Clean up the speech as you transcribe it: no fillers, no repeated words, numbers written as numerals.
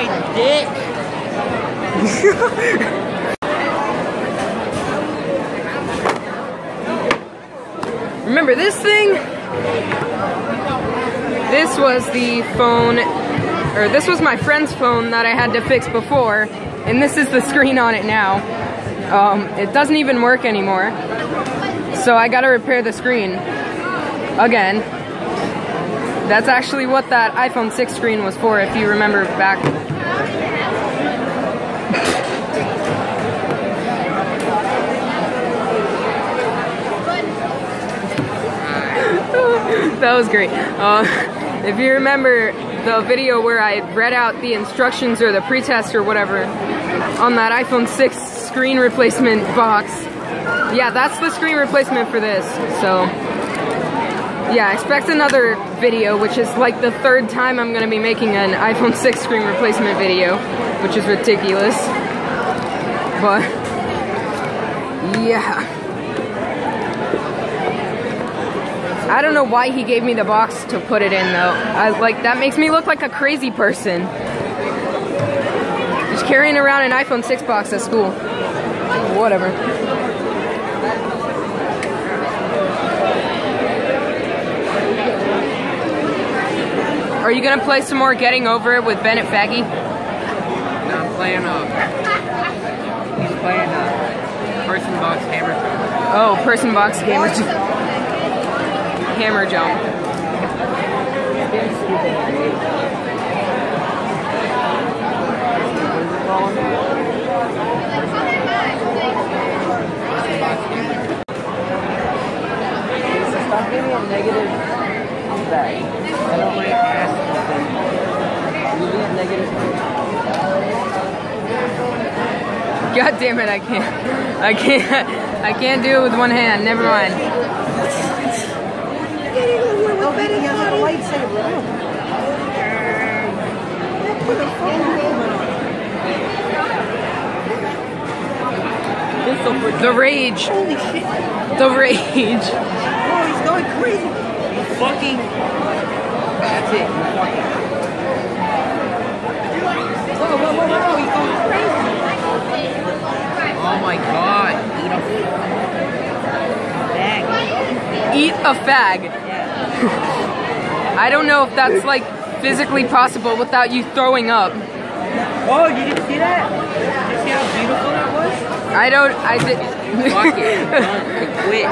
my dick. Remember this thing? This was the phone, or this was my friend's phone that I had to fix before, and this is the screen on it now. It doesn't even work anymore, so I gotta repair the screen again. That's actually what that iPhone 6 screen was for, if you remember back. That was great. If you remember the video where I read out the instructions or the pretest or whatever on that iPhone 6 screen replacement box, yeah, that's the screen replacement for this. So yeah, expect another video, which is like the third time I'm gonna be making an iPhone 6 screen replacement video, which is ridiculous. But yeah, I don't know why he gave me the box to put it in though. That makes me look like a crazy person. Just carrying around an iPhone 6 box at school. Whatever. Are you gonna play some more Getting Over It with Bennett Faggy? No, I'm playing he's playing Person Box Hammer Jump. Oh, Person Box Hammer Jump. Stop giving me a negative feedback. I don't like asking things. You need negative feedback. God damn it, I can't do it with one hand. Never mind. The rage. Holy shit. The rage. Oh, he's going crazy. He's fucking. That's it. Whoa, he's going crazy. Oh my god. Eat a fag. Eat a fag. I don't know if that's like physically possible without you throwing up. Oh, you didn't see that? Did you see how beautiful that was? I did. Fuck it. I quit.